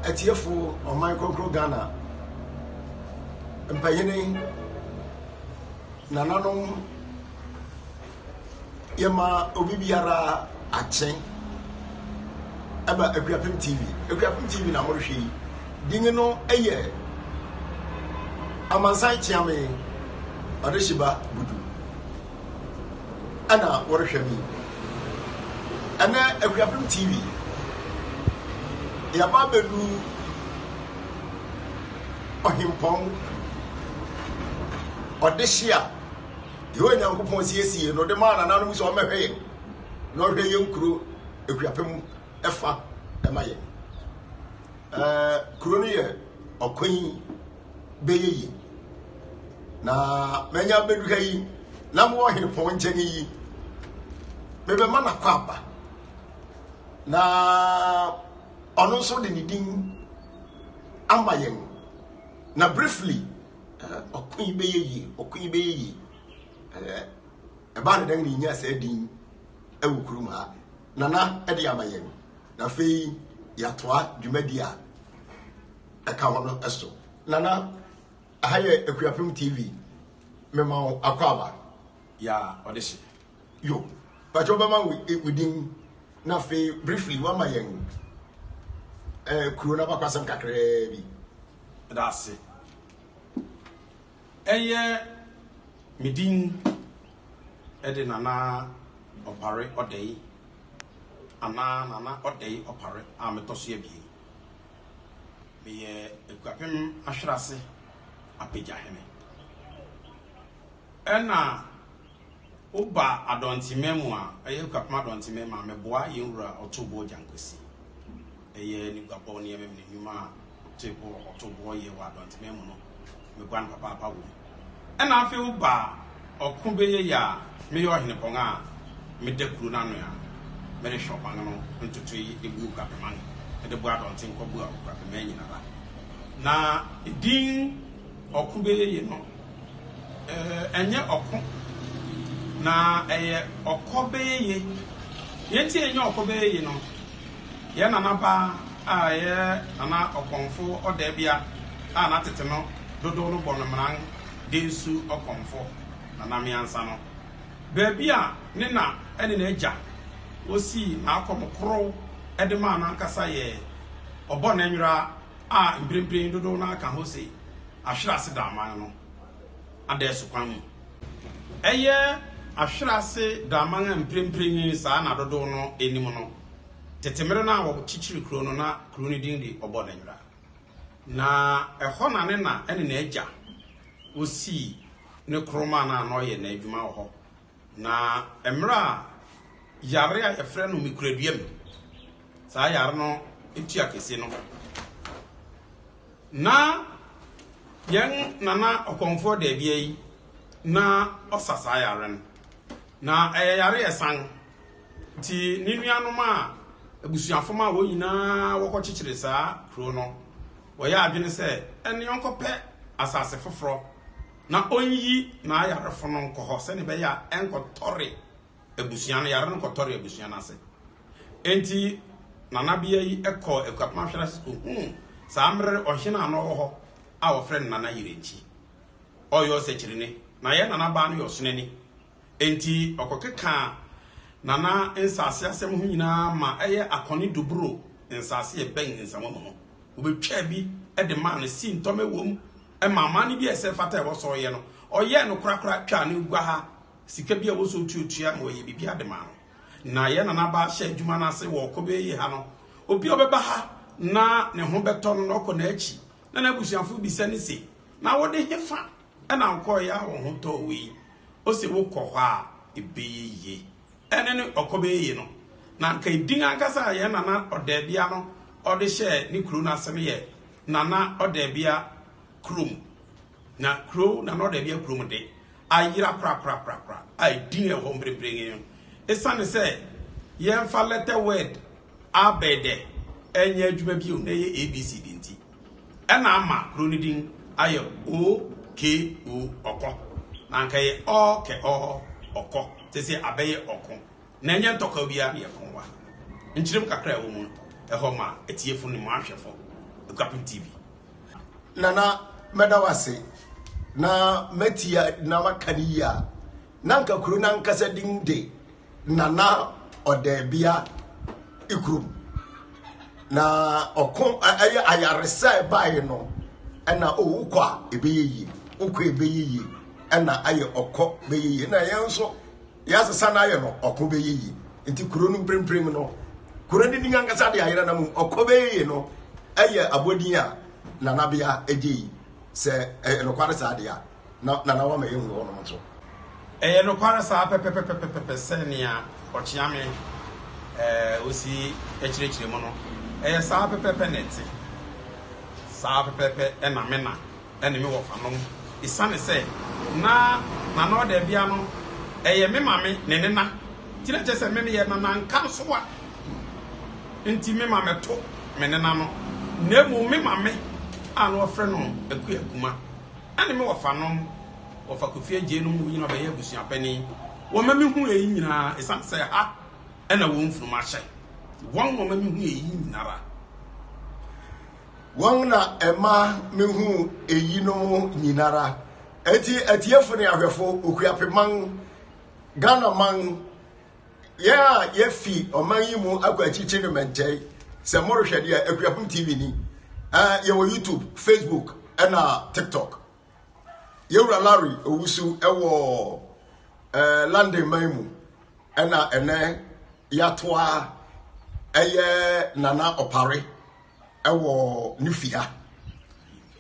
etiefo Amankrodo Ghana mpayene nananom yema obibiara achen aba Akuapem TV na morhwe dinge no eye amansan chiame odeshiba budu ana worhwemi ana Akuapem TV ya babelu ohimpon odeshia yo nyankopon siesie no de ma nananom so mehwe no hwe yenkuro Akuapem efa emaye kuro ni ye okwan beyeyi na menya beduka yi na mo ohimpon nkyeni yi bebe ma na kwaba na ono so de nidin amayen na briefly okwan beyeyi eba de dan ni nya sa din ewukurum ha nana e de amayen na fe yatoa dwumadia eka wono eso nana ahaye Akuapem TV mema akwaba ya odeshi yo pacho bama within na fe briefly wa mayen corona ba kwasam kakre bi that's it eye midin ede nana opare odei nana odei opare ametoso ebie me Akuapem ahwerase apejahene ena oba adontimemu a eye Akuapem adontimemu a meboa yenwura otobo jankosi eye ni gwapo ni emem ni nyuma tebo otobo ye wa adontimemu no megwan papa wo ena afi oba okubeye ya me yo hene ponga me dekuru nanu ya me re shop anu ntutu yi ebu Akuapem anu e de bo adontin ko bu Akuapem nyina ba na edin okubeye ye no enye okun na eye okobeye yenti enye okobeye no ye nana ba aye nana okonfo odebia na tete no dodo no bonamran densu okonfo nana miansa no bebia ne na ene na eja osi na akomkro edema na nkasa ye obona nwura mbrempren dodo na aka hose ahwerase daman no adesu kwan eye ahwerase daman mprempren sa na dodo no enim no tetemere na wo chichiri kro no na kro ni din di obona nwura na eho na ne na ene na eja osi ne kroma na no ye na adwuma ho na emra yare a efre no mikuraduam sa yare no etua kese no na yen nana okonfo de bia yi na osasa yare na yare esan ti ninuanom a abusuafo ma wo nyina wo kɔkyekyere saa kro no wo ya adwene se ene yonkope asase foforo na onyi na ayarefo no nkɔ se ne be ya enkɔtɔre abusuan no yare no kɔtɔre abusuan ase enti nana bia yi ekɔ Akuapem ahwerase ko saa mre ohina no wo hɔ a wo frɛ nana yirenchi oyo sekyirine na ye nana ba no yo sonani enti okokeka nana nsase asem ho nyina ma eye akoni doburo nsase e ben nsamo no obetwa bi e de ma no si ntome wom e mama ne bi ese fata e wo so ye no oye no krakra twa ne gwa ha sika bi a wo so tuatua ma oye bibia de ma no na ye nana ba hye adwuma na ase wo kobe yi ha no obi obeba ha na ne ho beto no ko na achi na na busuafo bi se ne se na wo de hefa e na nko ya wo ho to wi o se wo kɔ hɔ a ebeye ene ne okobeye no na nka idin akasa ye nana odebia no ode hye ne kru na asem ye nana odebia krum na kru na no odebia krum de ayira kra ai din e ho mbrembreng esane se ye mfa letter word abede enye adwuma bi o na ye abc dinti ena ama kru ni din aye o k o okọ na nka ye o ke o okọ tese abeye okọ na enye ntoka bia ye konwa nchirem kakra wo mu e ho ma etiefo ni mo ahwefo Akuapem TV. Nana medawase na metia na makaniya nanka kuru nanka se dingde nana odebia ikrum na okon ayaresa bae no na owukwa ebeyeyi ukwa ebeyeyi na aye okọ beyeyi na yenso yasesa na aye no okọ beyeyi nti kuru no premprem no kuru ni nganga sa de ayira na mu okọ beyeyi no aye abodin a nana bia eji se no kware sa de a na wa me yehu no so no kware sa pepepepepe se nia ochiame osi echirechire mo no sa pepepe neti sa pepepe na mena ene me wo fanom isane se na no de bia no me mame ne nena tira je se me ye na nka so wa nti me mame to me nena no na mu me mame ano ofre no akuma ene me wo fanom wo fa kofie je no mu yina be ye busuapani wo ma me hu eyi nyina isane se ha ena wo mfunu ahye won wo ma me hu eyi nyinara won na ema me hu eyi no nyinara etiefo ne ahwefo Akuapem man Ghana man ya yefi oman yi mu akwachichi ne mentai se mo rehwede a Akuapem TV ni ye wo YouTube, Facebook and TikTok. Yewra Larry owusu ewo London maimu ene yatoa eye nana opare ewo nifia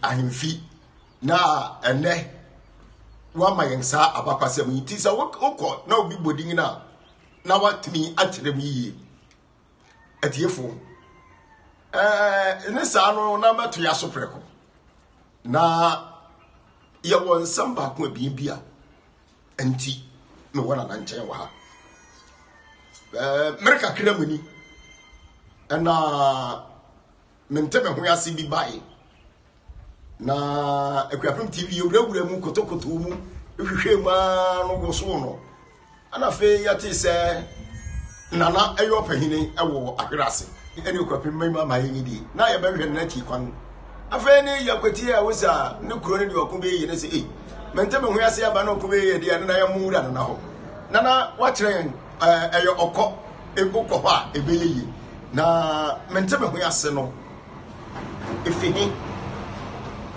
ahimfi na ene wa mayensa abakwasem yiti sa wokọ na obi bodin na watimi atrem yi etiefo ne sa no na mato ya so preko na ye won samba ko bibia enti me wona na nchen wa ha America kramuni na mentebe ho yase bi bai na Akuapem TV yewurawura mu kotokoto mu ehwehwe ma no go so no ana fe yate se nana eyo pahine ewo Ahwerease ene Akuapem mema mayi di na ye behwe na ti kwan afa ne yakwati a wosa ne kuro ne de okobe yi ne se mentebe ho yase aba na okobe yi de na ya mu da na ho nana wa kire eyo okọ egokọ ha ebeyeyi na mentebe ho yase no efihi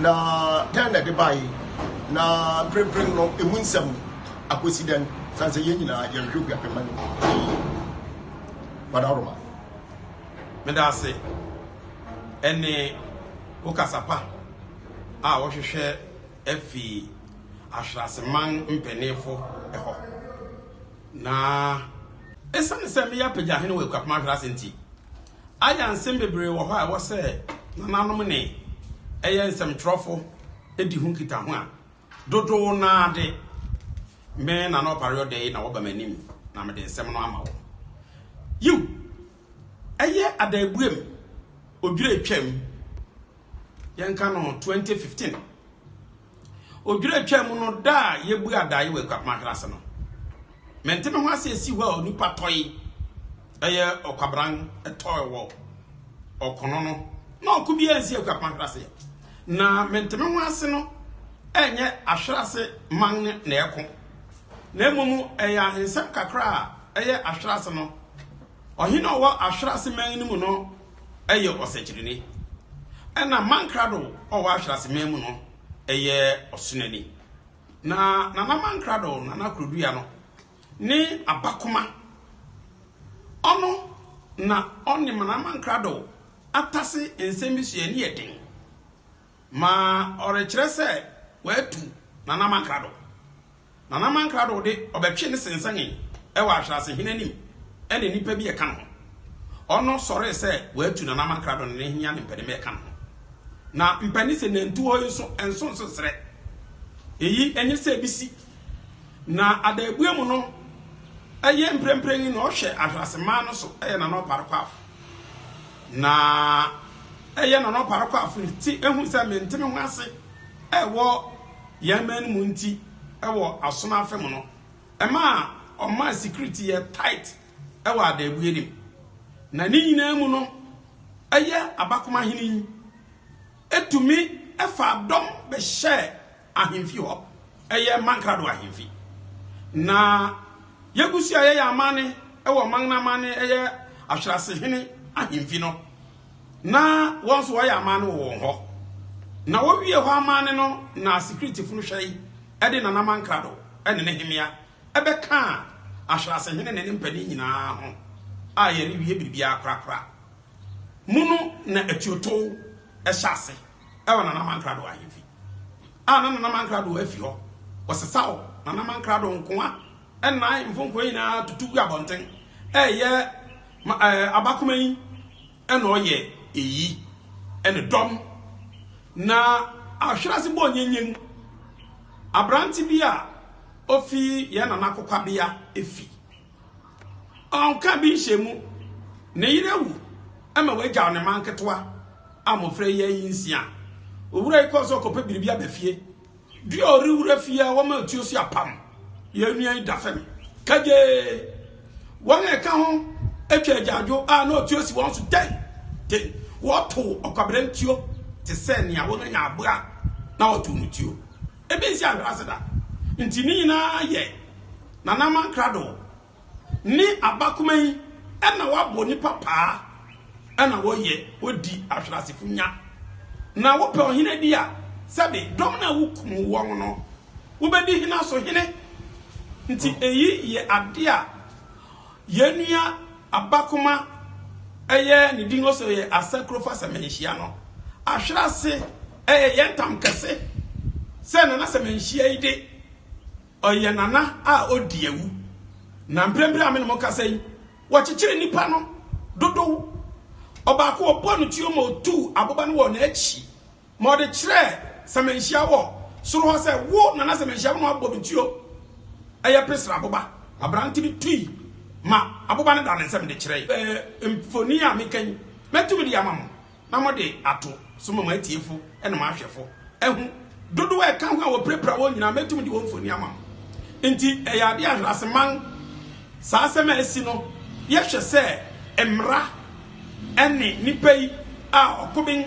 na tanda de bai na prem no emunsam akosidan sanse yenyina ye hwehwe Akuapem badaroma medase ene ukasapa a wo hwehwe afi Ahwerease man mpenefo eho na esane se me ya pagya hene we Akuapem Ahwerease nti aya nsem bebre wo ho a wo se nananom ne eye nsem trofo edi hu kita ho a dodo na de me na no period dey na wo ba manim na me de nsem no ama wo you eye adabuem odwire twam yenka no 2015 odwire twam no da yebu adaye we Akuapem Ahwerease no menteme ho ase esi ho a nipa toy eye okwabran etoy wo okono no na okubia esi Akuapem Ahwerease na menteme ho ase no enye Ahwerease man na eko na emumu eye ahensem kakra eye Ahwerease no ohina wo Ahwerease man ni mu no eye osechirini ena Amankrodo o wa Ahwerease man mu no eye osunani na Amankrodo na krodua no ni abakoma ono na oni mana Amankrodo atase ensembisua ni eden ma orekire se watu na Amankrodo de obetwe ne sensane e wa Ahwerease hinanim ene nipa bi e kan ho ono sore se watu na Amankrodo ne hia ne mpede me kan ho na mpani se nantu hoyo so enso so sere eyi enye se bisi na adabuemu no eye mpremprengi no hwe Ahwerease man no so eye na no parakwaf na eye na no parakwaf ti ehu se menteme ho ase ewo yaman mu nti ewo asoma afem no ema oma security ye tight ewo adabuenim na ni nyina mu no eye Abokomahene etumi efa dom be share ahemfi ho eye Amankrodo ahemfi na yegusu aye amane ewo manna mane eye Ahwerease hene ahemfi no na wonso wa amane wo ho na wo wie ho amane no na security funu hwei ede na Amankrodo ene ne hemia ebe ka Ahwerease hene ne mpani nyina ho a yeri wie bibia krakra munu na etioto ehase ewa na Amankrodo ahemfi na Amankrodo afi ho wosesawo na Amankrodo nkoa ena mfonko nyina tutu abonten eye Abokomahene ena oye eyi ene dom na Ahwerease bo nyenyen abranti bia ofi ye na nakokwa bia efi onka bi nhemu ne yirewu ama wagya ne manketoa amofre ye yinsia owura ikoso kope biribia bafie dua oriwura fie wo ma tuo so apam ye nuan dafem kaje won eka ho atwa agyajo na otuo si won so den wo to okwabrantio te se ne awo nya abua na otu nutuo ebe si Ahwerease da ntini na ye na Amankrodo ni Abokomahene ena wabo ni papa ena wo ye odi Ahwerease funya na wo pe ohine dia sabe dom na wukum won no wo bedi hina so hine nti eyi ye ade a yenua Abakoma eye ni dingo so ye Asankrofo Semenhia no Ahwerease eye yentam kese se na Semenhia ide oye nana a odi ewu na mbrembre amene mo kasai wo chichire nipa no dodo obako obo no tuo mo tu aboba no wo na achi mo de kire Semenhia wo soro ho se wo nana Semenhia no abo bituo eye pesra aboba abranti bi tui ma aboba no da ne nsem de kire mfoni a mekan metumi de amamo na mo de ato so mo matiefu ene ma ahwefo ehu dodo e kan ho a wo prepra wo nyina metumi de wo mfoni amamo nti eya de Ahwerease man sa asema esi no yehwe se emra ene nipai a okubin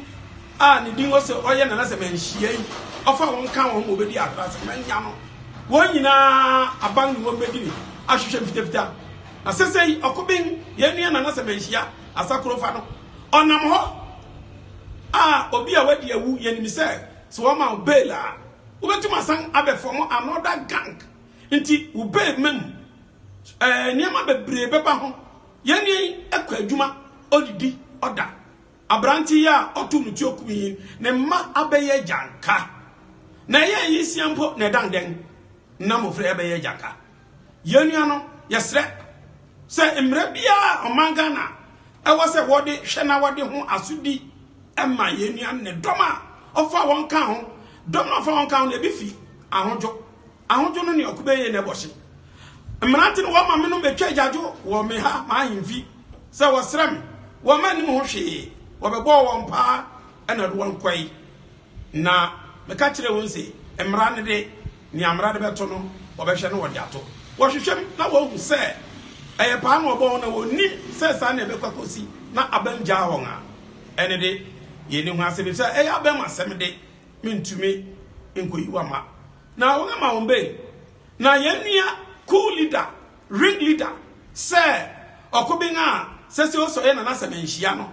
a ne dingo se oye na Semenhia yi ofa won kan won obedi Ahwerease man nya no won nyina aban ni won bedi ni ahwehwe mfitafita na sesei okubin ye nua na Semenhia Asankrofo no onam ho a obi a wadi awu ye ni se so wo ma bela ubetuma san abefomo another gang nti ube mem niama bebre beba ho yeni ekwa adwuma odidi oda abranti ya otunuti okuyin ne ma abeye janka na ye yisiampo na danden na mofre abeye janka yeni ano yesre se emre bia omangana ewo se wode hwena wode ho asudi ema yeni an ne doma ofa won kan ho doma ofa won kan ho na bifi ahonjo no ne okubeye ne bohye mranti no wa ma me no betwa agyajo wo me ha ma ahemfi se wo srem wo ma nim ho hwe wo bebo wo mpa ena do won kwai na me ka kire won se emra ne de ni amra de beto no wo behwe no wo de ato wo hwehwem na wo hu se eye pa no obo na wo ni se sa na be kwakosi na abanja won a ene de ye ni hu ase be se eye abem asem de mentumi enkoyiwa ma na wo ma won be na yenua cool leader ring leader say okubin a sese oso ye na Semenhia no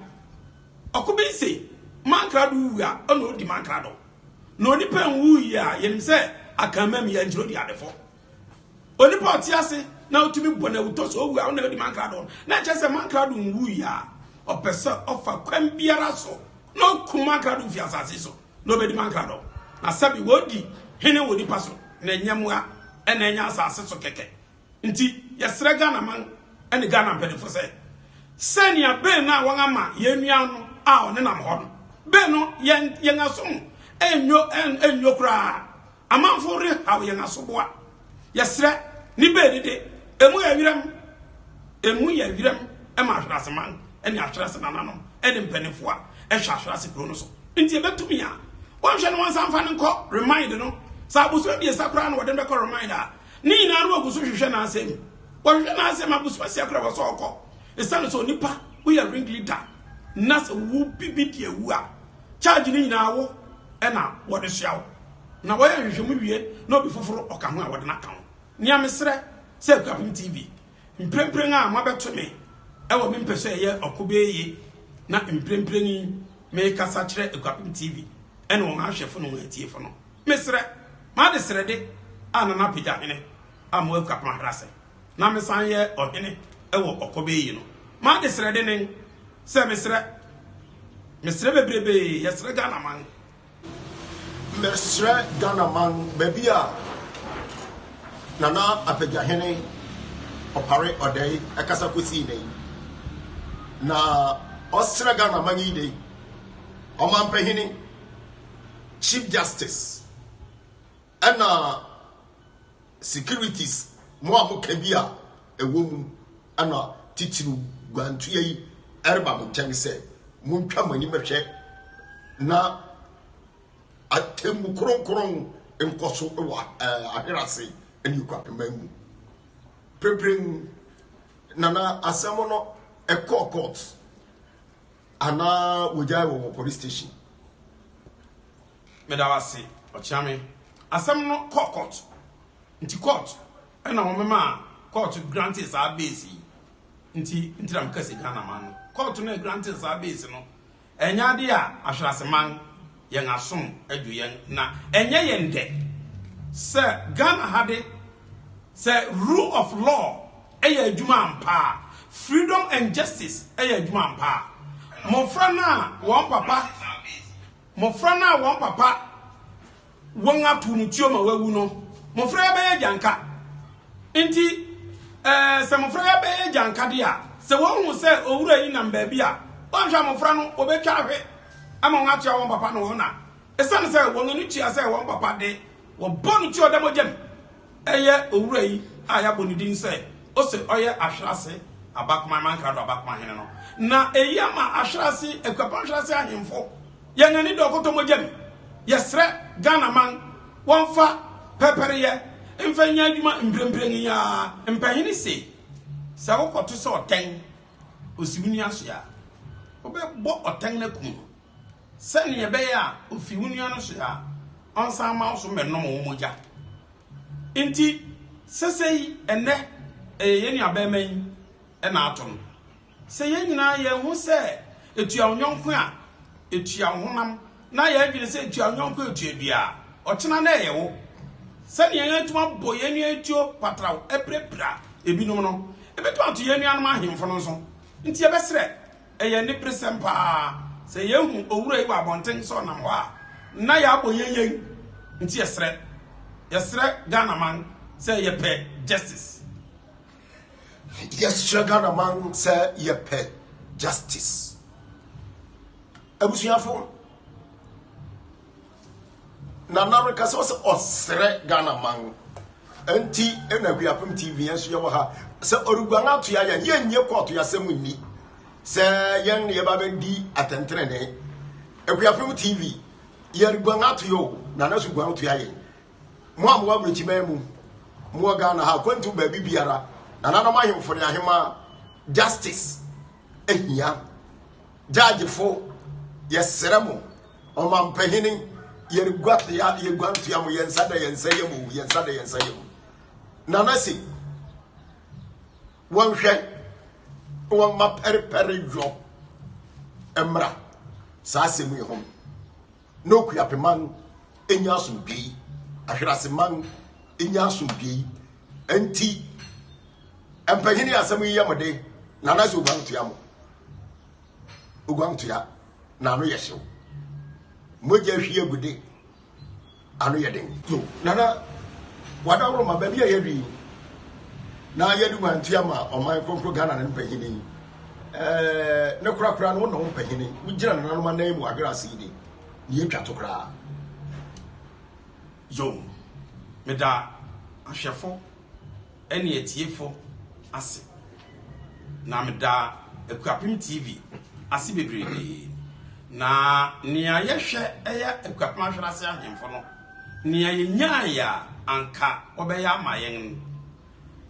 okubin say Amankrodo wu a ono odi Amankrodo no nipa wu ya yenim say akamam ya njiro di adefo onipa otiase na otumi bona wutoso wu a ono odi Amankrodo na che say Amankrodo wu ya opesa ofa kwam biara so no kuma Amankrodo fi asase so no be di Amankrodo na sabi wodi hene wodi paso na nyamwa ena enya asase so keke nti yesre Ghana man ene Ghana mpedefo se senia be na won ama yenua no a one nam ho no be no yen asom enyo kra amanfo re hawo yen asoboa yesre ni be dede emu ya wiram ema Ahwerease man ene Ahwerease nananom ene mpenefo a ehwa Ahwerease kro no so nti ebetumi a won hwe no won sanfa ne nko remind no sa abuso bi esakra no wode mbeko reminder ni na ru aguso hwehwe na asem wo hwehwe na asem abuso asiakra wo so okọ esane so nipa we are ring leader na se wu bibi die wu a charge ni nyina wo e na wo de hia na wo ya hwehwemu wie na obi foforo oka ho a wo de na kan nia mesre se Akuapem TV mprempren a mabeto me e wo me mpese ye okobeye na mprempren ni me kasa kire Akuapem TV e na wo ma hwefo no atiefo no mesre ma de srede anana pija hene amu Akuapem Ahwerease na mesan ye ohene e wo okobeye no ma de srede nen se mesre bebrebe yesre Ghana man mesre Ghana man babia nana apejahene opare odai akasa kosi nei na osre Ghana man yi dei omampehene Chief Justice ana securities mo amukabia ewom ana titiru gwantu yi erba mo nkyɛn sɛ montwa mani mehwɛ na atemu kronkron nkoso wa Ahwerease ani Akuapem mu prepring nana asɛm no court ana wogya wo police station medawase ochiame asɛm no court nti court ɛna wo mema court granted sa base nti ntram kase Ghana man court no granted sa base no enya de a Ahwerease man yen asom adu yen na enye yen de se Ghana hade se rule of law eya adwuma ampa freedom and justice eya adwuma ampa mofra na won papa won atu no tuo ma wawu no mofra ya be janka nti se mofra ya be janka de a se won hu se owura yi na mba bi a won hwa mofra no obetwa hwe ama nga tia won papa no na esan se won ni tia se won papa de wo bonu ti odam ogem eye owura yi aya bonidin se o se oye Ahwerease Amankrodo Abokomahene no na eyi ama Ahwerease Ahwerease ahemfo ye ngani do koto mogem yesre Ghana man won fa pepere ye mfanya adwuma mbrembreng ya mpahini se wo koto se oten osibuni aso ya obe bo oten na kum sani ebe ya ofiwunu ano so ya onsan ma so menom wo moja nti sesei ene ye ni abaman e na atom se ye nyina ye hu se etua onyonko a etua honam na ye adwene se etua onyonko etua bia ochena na ye wo sani ye atuma bo ye ni etuo patraw ebrepra ebinom no ebetu ato ye nuanom ahemfo no so nti ebesre eye ni presempa se yehu owura yi wa bonten so nam wa na ya abo yenyen nti yesre Ghana man se ye pe justice Ghana man se ye pe justice abusuafo na America se osre Ghana man enti ena Akuapem TV enso ye wo ha se oruguan ato ya yenye court ya semu ni se yen ye ba bendi atentrene Akuapem TV ye ruguan ato yo na na su guan ato ya yen mo amwa mrechiman mu mo Ghana ha kwantu ba bibiara na na no mahemfo ne ahema justice ehia judge fo yeseremo o mampehini ye ruguat ya ye guantu ya mo yensada yensayemu na na si wanhwe won ma periperi jo emra sa asemu ye hom no Akuapem man enya asumpi Ahwerease man enya asumpi enti empanyini asemu ye mode na na so ugantu ya na no yehyew moja hwie gude anu yeden no nana wadawro ma ba bia yedwi na yedu gwantu ya ma oman konkro Ghana na mpanyini ne kura no no mpanyini wugira na no ma na mu Ahwerease yi ni etwa to kura yo meda ahwefo ene etiefo ase na meda Akuapem TV ase bebrebe na nia yehwe eya Akuapem Ahwerease ahemfo no nia yenya ya anka obeya amayen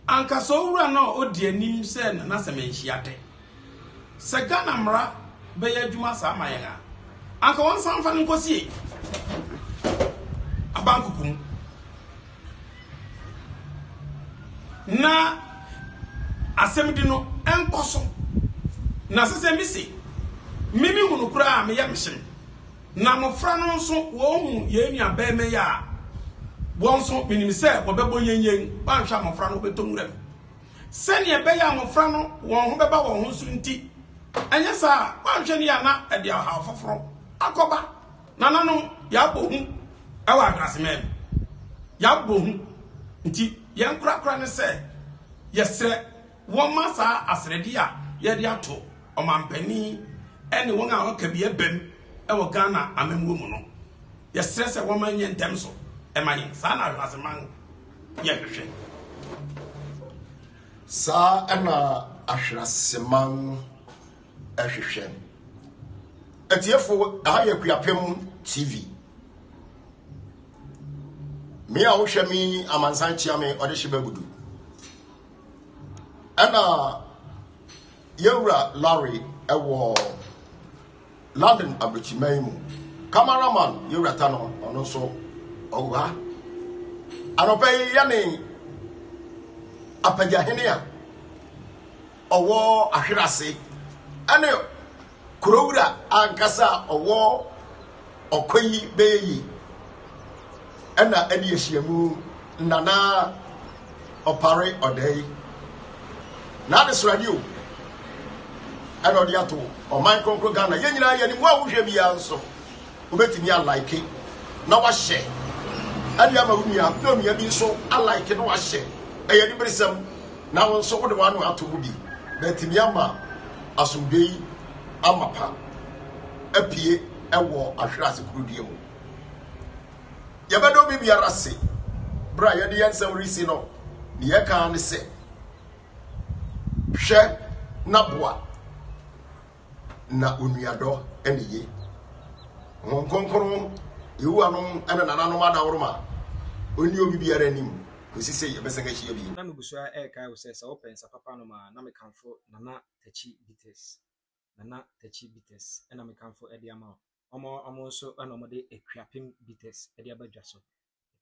anka so wura no odi anim se na semenhiate se Ghana mra beya adwuma sa amayen a anka won san fa nkosie abankukum na asem di no enkoso na sese mi se mimi hunu kura me yam hye na mofra no nso wo hu ye nua ba me ya won so minim se wo bebo yenyen ba hwa mofra no betomrem se ne be ya mofra no won ho beba won ho so nti anya sa ba hwe ne ya na e dia ha foforo akoba nananom ya bohu e wa agrasem ya bohu nti yen kura ne se yesre won masa asredi a ye dia to o mampani ene won a waka bia bam e wo Ghana amemwo mu no yesre se won manye ntem so e manye sa na agraseman ye hwehwe sa ana ahweraseman ahwehwe etiefo aha ye Akuapem TV me a wo hwe mi amansan chia me ode hye bagudu ana yewra Larry ewo London abrichimaimu cameraman yewra tano ono so owa anope yane apagahene a owo ahwerase ane kurowura ankasa owo okoyi beyi ana adi ehyiamu nana opare odai na de radio ana odi ato o man konkro Ghana yenyina ye ni mo awhwe bia nso obetimi a like na wa share adi ama wumia na omia bi nso a like na wa share eye ni bresem na won so wode wanu ato bi betimi ama asomdei amapa apie ewo ahwerase kurudie mu yebedo bi biara se bra ye de yensem risi no ne ye kan ne se hwe na boa na onuado ene ye won konkron yewu anom ene nananom adaworoma oni obi biara anim kosi se ye besenga hie bi na mugusua kai wo se open sa papa no ma na me kanfo nana tachi bites ena me kanfo edi ama omo so ana omo de Akuapem bites edi abadwa so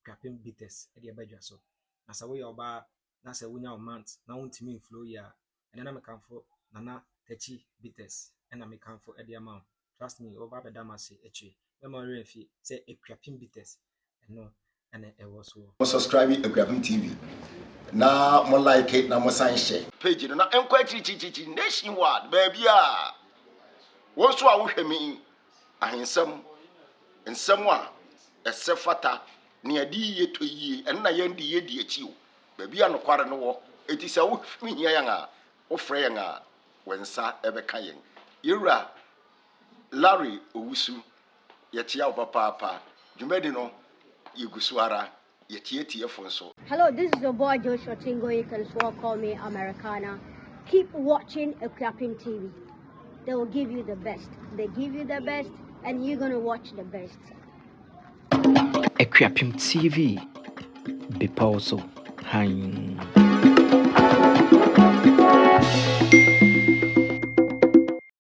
Akuapem bites edi abadwa so na sa wo ye oba na sa wonya o month na wontimi flow ya ena na me kanfo nana tachi bites ena me kanfo edi ama trust me over be damase echi me mo refi say Akuapem bites eno ene ewo so subscribe Akuapem TV na mo like it na mo sign share page no na enko chichichi nationwide baby a won so a wo hwɛ mi ahensam nsɛm a ɛsɛfata ne adi yeto yie ɛna na yɛn di yedi achi o baby a no kware no wo eti sɛ wo hwia yan a wo frɛ yan a wensa ɛbɛka yɛn yewura Larry owusu yɛtia wo papa dwumadi no yegusu ara yɛtietie fonso. Hello, this is your boy Joshua Tingo. You can swore call me Americana. Keep watching Akuapem TV. They will give you the best. They give you the best, and you're gonna watch the best. Akuapem TV. Be also. Hi.